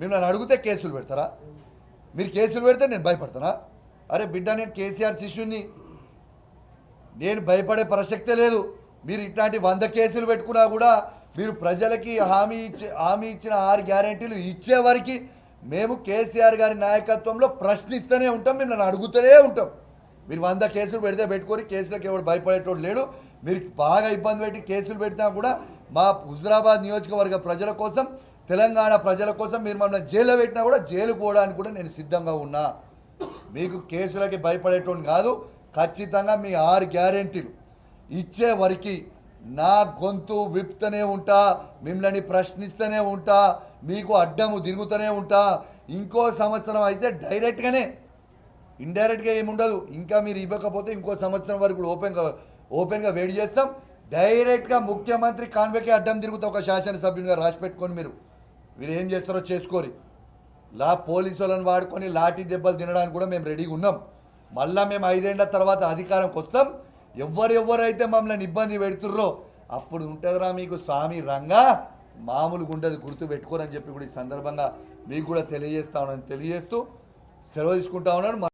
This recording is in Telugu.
మిమ్మల్ని అడిగితే కేసులు పెడతారా? మీరు కేసులు పెడితే నేను భయపడతానా? అరే బిడ్డ, నేను కేసీఆర్ శిష్యుని, నేను భయపడే ప్రసక్తే లేదు. మీరు ఇట్లాంటి 100 కేసులు పెట్టుకున్నా కూడా మీరు ప్రజలకి హామీ ఇచ్చిన 6 గ్యారెంటీలు ఇచ్చే వరకు మేము కేసీఆర్ గారి నాయకత్వంలో ప్రశ్నిస్తూనే ఉంటాం, మిమ్మల్ని అడుగుతూనే ఉంటాం. మీరు 100 కేసులు పెట్టుకొని కేసులకు ఎవరు భయపడేటోడు లేడు. మీరు బాగా ఇబ్బంది పెట్టి కేసులు పెట్టినా కూడా మా హుజురాబాద్ నియోజకవర్గ ప్రజల కోసం, తెలంగాణ ప్రజల కోసం మీరు మమ్మల్ని జైల్లో పెట్టినా కూడా జైలు పోవడానికి కూడా నేను సిద్ధంగా ఉన్నా. మీకు కేసులకి భయపడేటోడు కాదు. ఖచ్చితంగా మీ 6 గ్యారెంటీలు ఇచ్చే వరకు నా గొంతు విప్తూనే ఉంటా, మిమ్మల్ని ప్రశ్నిస్తూనే ఉంటా, మీకు అడ్డము తిరుగుతూనే ఉంటా. ఇంకో సంవత్సరం అయితే డైరెక్ట్గానే, ఇండైరెక్ట్గా ఏముండదు. ఇంకా మీరు ఇవ్వకపోతే ఇంకో సంవత్సరం వరకు ఓపెన్గా వెయిట్ చేస్తాం. డైరెక్ట్గా ముఖ్యమంత్రి కాన్వేకే అడ్డం తిరుగుతా. ఒక శాసనసభ్యునిగా రాసి పెట్టుకొని మీరు ఏం చేస్తారో చేసుకోరి. పోలీసు వాళ్ళని వాడుకొని లాఠీ దెబ్బలు తినడానికి కూడా మేము రెడీగా ఉన్నాం. మళ్ళీ మేము 5 ఏళ్ల తర్వాత అధికారంకి వస్తాం. ఎవరైతే మమ్మల్ని ఇబ్బంది పెడుతుర్రో అప్పుడు ఉంటుందిరా మీకు స్వామి రంగా, మామూలుగా ఉండదు, గుర్తు పెట్టుకోరని చెప్పి కూడా ఈ సందర్భంగా మీకు కూడా తెలియజేస్తూ సెలవు తీసుకుంటా ఉన్నాను.